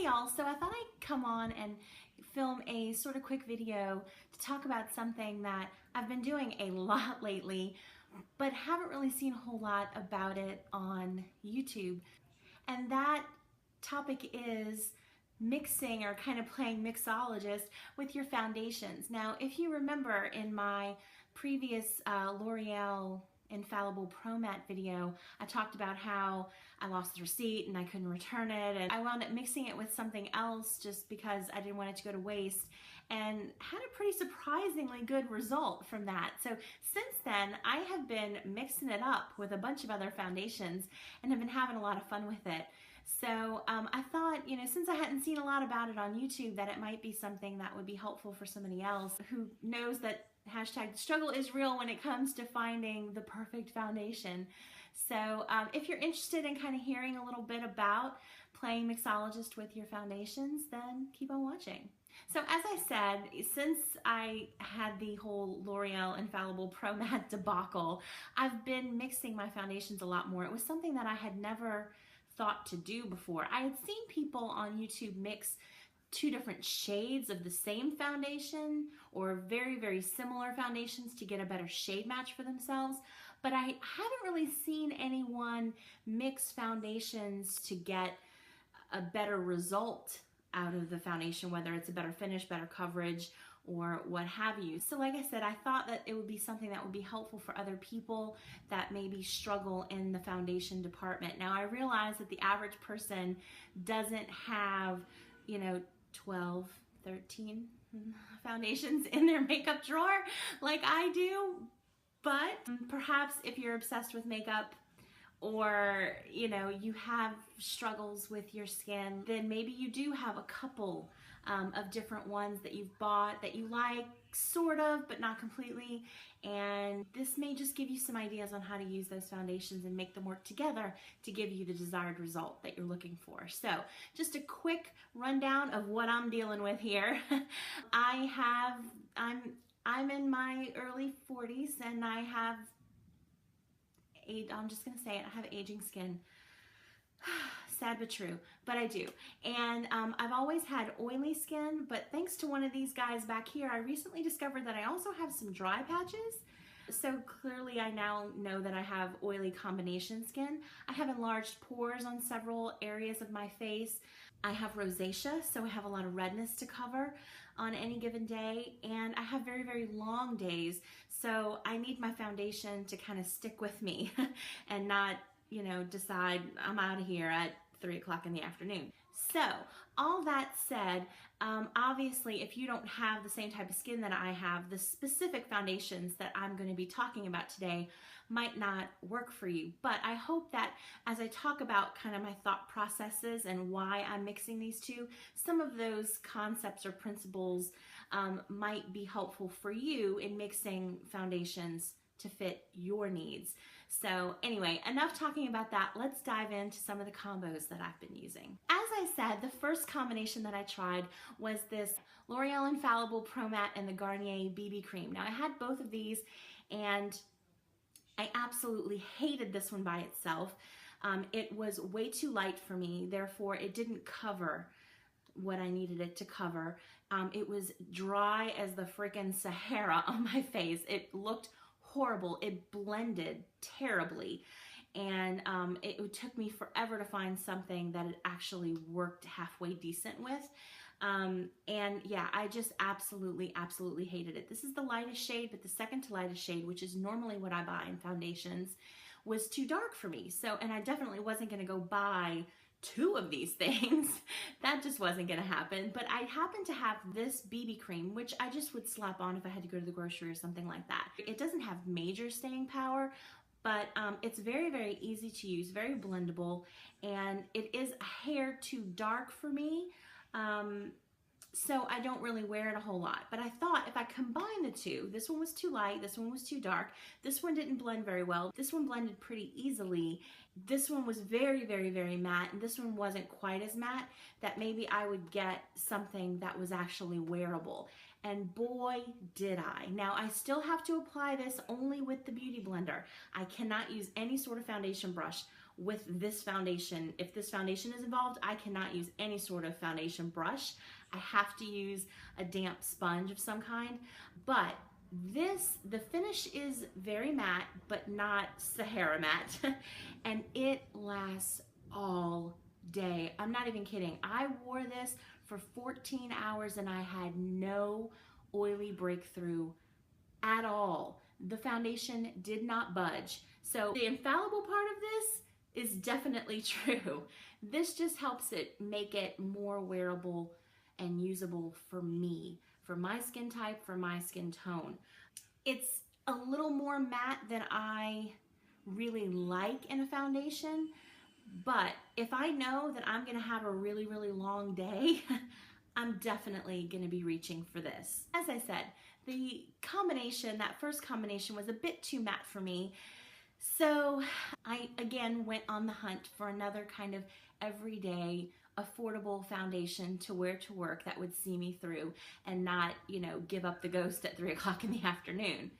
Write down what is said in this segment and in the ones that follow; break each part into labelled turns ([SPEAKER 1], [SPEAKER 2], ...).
[SPEAKER 1] Hey y'all, so I thought I'd come on and film a sort of quick video to talk about something that I've been doing a lot lately, but haven't really seen a whole lot about it on YouTube. And that topic is mixing or kind of playing mixologist with your foundations. Now, if you remember in my previous L'Oreal Infallible Pro Matte video, I talked about how I lost the receipt and I couldn't return it, and I wound up mixing it with something else just because I didn't want it to go to waste, and had a pretty surprisingly good result from that. So since then, I have been mixing it up with a bunch of other foundations and have been having a lot of fun with it. So I thought, since I hadn't seen a lot about it on YouTube, that it might be something that would be helpful for somebody else who knows that hashtag struggle is real when it comes to finding the perfect foundation. So if you're interested in kind of hearing a little bit about playing mixologist with your foundations, then keep on watching. So as I said, since I had the whole L'Oreal Infallible Pro Matte debacle, I've been mixing my foundations a lot more. It was something that I had never thought to do before. I had seen people on YouTube mix two different shades of the same foundation or very, very similar foundations to get a better shade match for themselves, but I haven't really seen anyone mix foundations to get a better result out of the foundation, whether it's a better finish, better coverage, or what have you. So like I said, I thought that it would be something that would be helpful for other people that maybe struggle in the foundation department. Now I realize that the average person doesn't have, 12, 13 foundations in their makeup drawer like I do, but perhaps if you're obsessed with makeup, or you have struggles with your skin, then maybe you do have a couple of different ones that you've bought that you like, sort of, but not completely, and this may just give you some ideas on how to use those foundations and make them work together to give you the desired result that you're looking for. So just a quick rundown of what I'm dealing with here. I'm in my early 40s and I'm just gonna say it, I have aging skin. Sad but true, but I do. And I've always had oily skin, but thanks to one of these guys back here, I recently discovered that I also have some dry patches. So clearly I now know that I have oily combination skin. I have enlarged pores on several areas of my face. I have rosacea, so I have a lot of redness to cover on any given day, and I have very, very long days, so I need my foundation to kind of stick with me and not, decide I'm out of here at 3 o'clock in the afternoon. So all that said, obviously if you don't have the same type of skin that I have, the specific foundations that I'm going to be talking about today might not work for you. But I hope that as I talk about kind of my thought processes and why I'm mixing these two, some of those concepts or principles might be helpful for you in mixing foundations to fit your needs. So anyway, enough talking about that. Let's dive into some of the combos that I've been using. As I said, the first combination that I tried was this L'Oreal Infallible Pro Matte and the Garnier BB Cream. Now I had both of these and I absolutely hated this one by itself. It was way too light for me, therefore it didn't cover what I needed it to cover. It was dry as the freaking Sahara on my face. It looked horrible. It blended terribly, and it took me forever to find something that it actually worked halfway decent with. And yeah, I just absolutely hated it. This is the lightest shade, but the second to lightest shade, which is normally what I buy in foundations, was too dark for me. So, and I definitely wasn't going to go buy two of these things. That just wasn't going to happen. But I happened to have this BB cream, which I just would slap on if I had to go to the grocery or something like that. It doesn't have major staying power, but it's very, very easy to use, very blendable, and it is a hair too dark for me. So I don't really wear it a whole lot, but I thought if I combine the two, this one was too light, this one was too dark, this one didn't blend very well, this one blended pretty easily, this one was very, very matte, and this one wasn't quite as matte, that maybe I would get something that was actually wearable. And boy, did I. Now I still have to apply this only with the Beauty Blender. I cannot use any sort of foundation brush with this foundation. If this foundation is involved, I cannot use any sort of foundation brush. I have to use a damp sponge of some kind. But the finish is very matte, but not Sahara matte. And it lasts all day. I'm not even kidding. I wore this for 14 hours and I had no oily breakthrough at all. The foundation did not budge. So the infallible part of this is definitely true. This just helps it make it more wearable and usable for me, for my skin type, for my skin tone. It's a little more matte than I really like in a foundation, but if I know that I'm gonna have a really, really long day, I'm definitely gonna be reaching for this. As I said, the combination, that first combination was a bit too matte for me. So I again went on the hunt for another kind of everyday, affordable foundation to wear to work that would see me through and not, you know, give up the ghost at 3 o'clock in the afternoon.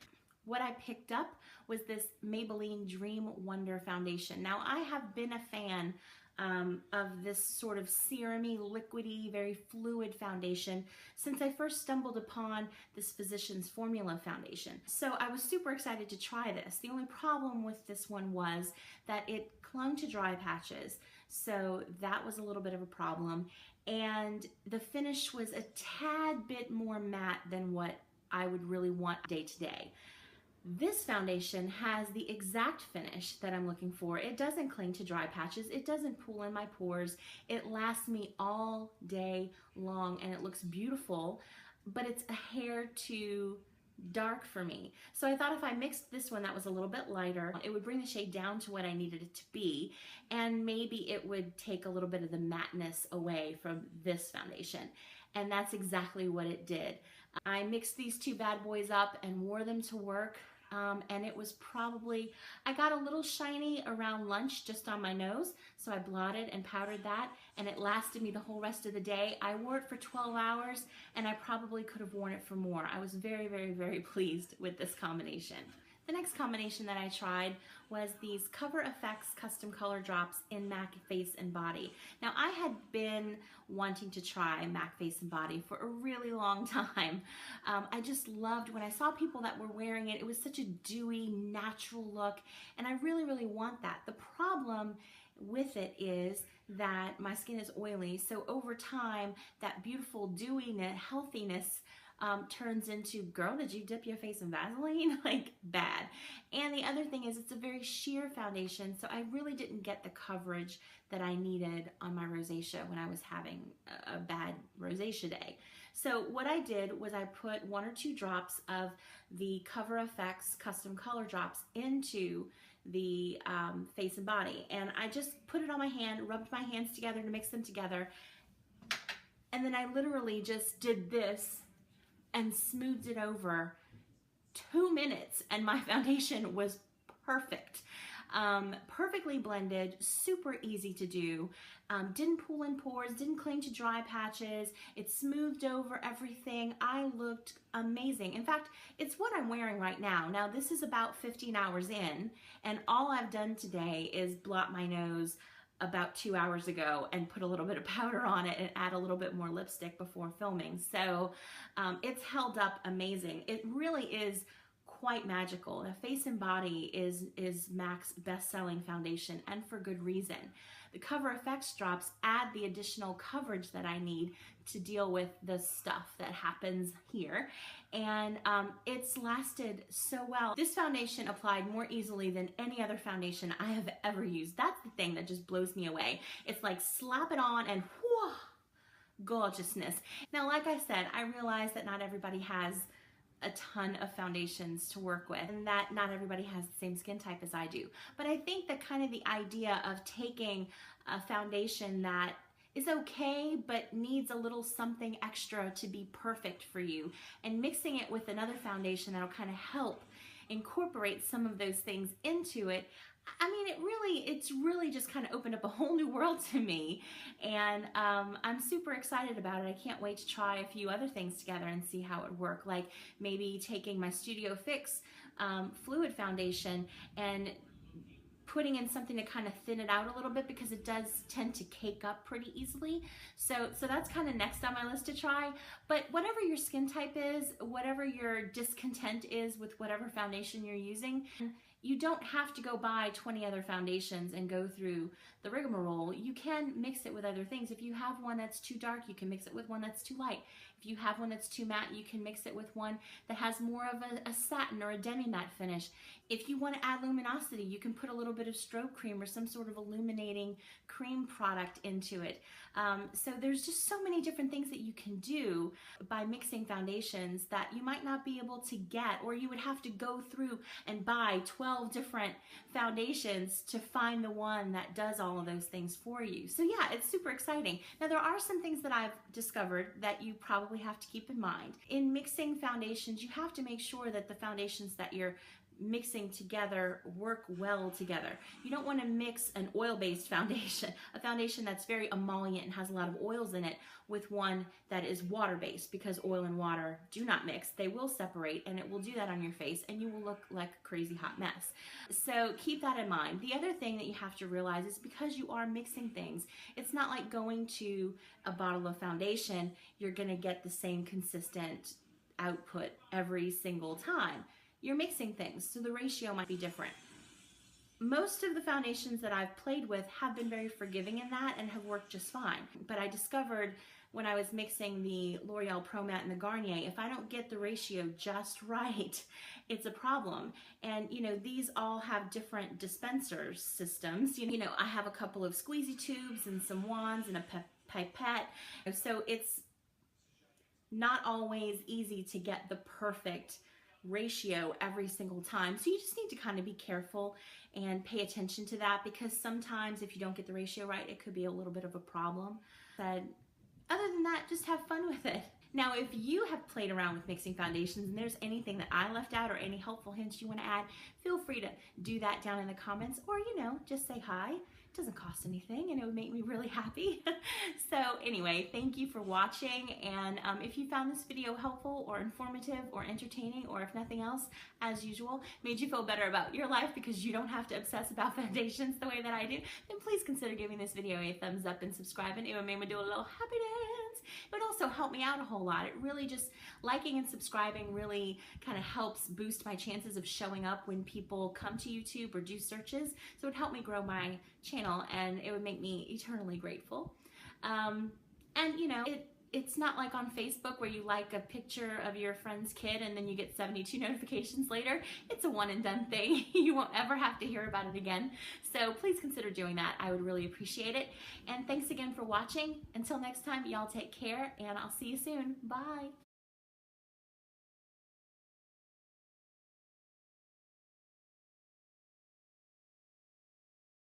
[SPEAKER 1] What I picked up was this Maybelline Dream Wonder foundation. Now, I have been a fan of this sort of serum-y, liquidy, very fluid foundation since I first stumbled upon this Physicians Formula foundation. So I was super excited to try this. The only problem with this one was that it clung to dry patches. So that was a little bit of a problem. And the finish was a tad bit more matte than what I would really want day to day. This foundation has the exact finish that I'm looking for. It doesn't cling to dry patches. It doesn't pool in my pores. It lasts me all day long and it looks beautiful, but it's a hair too dark for me. So I thought if I mixed this one that was a little bit lighter, it would bring the shade down to what I needed it to be, and maybe it would take a little bit of the matteness away from this foundation. And that's exactly what it did. I mixed these two bad boys up and wore them to work. And it was probably, I got a little shiny around lunch just on my nose, so I blotted and powdered that, and it lasted me the whole rest of the day. I wore it for 12 hours, and I probably could have worn it for more. I was very, very, very pleased with this combination. The next combination that I tried was these Cover FX custom color drops in MAC Face and Body. Now, I had been wanting to try MAC Face and Body for a really long time. I just loved when I saw people that were wearing it. It was such a dewy, natural look, and I really, really want that. The problem with it is that my skin is oily, so over time, that beautiful dewiness, healthiness, turns into, girl, did you dip your face in Vaseline? Like, bad. And the other thing is it's a very sheer foundation, so I really didn't get the coverage that I needed on my rosacea when I was having a bad rosacea day. So what I did was I put 1 or 2 drops of the Cover FX custom color drops into the face and body, and I just put it on my hand, rubbed my hands together to mix them together, and then I literally just did this and smoothed it over 2 minutes, and my foundation was perfect. Perfectly blended, super easy to do, didn't pool in pores, didn't cling to dry patches, it smoothed over everything. I looked amazing. In fact, it's what I'm wearing right now. Now, this is about 15 hours in, and all I've done today is blot my nose about 2 hours ago and put a little bit of powder on it and add a little bit more lipstick before filming. So it's held up amazing. It really is quite magical. The Face and Body is MAC's best-selling foundation, and for good reason. The Cover FX drops add the additional coverage that I need to deal with the stuff that happens here, and it's lasted so well. This foundation applied more easily than any other foundation I have ever used. That's the thing that just blows me away. It's like slap it on and whoa, gorgeousness. Now, like I said, I realize that not everybody has a ton of foundations to work with, and that not everybody has the same skin type as I do. But I think that kind of the idea of taking a foundation that is okay but needs a little something extra to be perfect for you, and mixing it with another foundation that'll kind of help incorporate some of those things into it, I mean, it's really just kind of opened up a whole new world to me, and I'm super excited about it. I can't wait to try a few other things together and see how it would work, like maybe taking my Studio Fix fluid foundation and putting in something to kind of thin it out a little bit, because it does tend to cake up pretty easily. So that's kind of next on my list to try. But whatever your skin type is, whatever your discontent is with whatever foundation you're using, you don't have to go buy 20 other foundations and go through the rigmarole. You can mix it with other things. If you have one that's too dark, you can mix it with one that's too light. If you have one that's too matte, you can mix it with one that has more of a satin or a demi-matte finish. If you want to add luminosity, you can put a little bit of strobe cream or some sort of illuminating cream product into it. So there's just so many different things that you can do by mixing foundations that you might not be able to get, or you would have to go through and buy 12 different foundations to find the one that does all of those things for you. So yeah, it's super exciting. Now there are some things that I've discovered that you probably have to keep in mind. In mixing foundations, you have to make sure that the foundations that you're mixing together work well together. You don't want to mix an oil-based foundation, a foundation that's very emollient and has a lot of oils in it, with one that is water-based, because oil and water do not mix. They will separate, and it will do that on your face, and you will look like a crazy hot mess. So keep that in mind. The other thing that you have to realize is, because you are mixing things, it's not like going to a bottle of foundation, you're going to get the same consistent output every single time. You're mixing things, so the ratio might be different. Most of the foundations that I've played with have been very forgiving in that and have worked just fine. But I discovered when I was mixing the L'Oreal Pro Matte and the Garnier, if I don't get the ratio just right, it's a problem. And you know, these all have different dispenser systems. You know, I have a couple of squeezy tubes and some wands and a pipette. So it's not always easy to get the perfect ratio every single time. So you just need to kind of be careful and pay attention to that, because sometimes if you don't get the ratio right, it could be a little bit of a problem. But other than that, just have fun with it. Now, if you have played around with mixing foundations and there's anything that I left out or any helpful hints you want to add, feel free to do that down in the comments, or, you know, just say hi. It doesn't cost anything and it would make me really happy. So anyway, thank you for watching. And if you found this video helpful or informative or entertaining, or if nothing else, as usual, made you feel better about your life because you don't have to obsess about foundations the way that I do, then please consider giving this video a thumbs up and subscribing. It would make me do a little happy dance. It would also help me out a whole lot. It really just, liking and subscribing really kind of helps boost my chances of showing up when people come to YouTube or do searches. So it would help me grow my channel, and it would make me eternally grateful. And you know, it's not like on Facebook where you like a picture of your friend's kid and then you get 72 notifications later. It's a one and done thing. You won't ever have to hear about it again. So please consider doing that. I would really appreciate it. And thanks again for watching. Until next time, y'all take care, and I'll see you soon. Bye.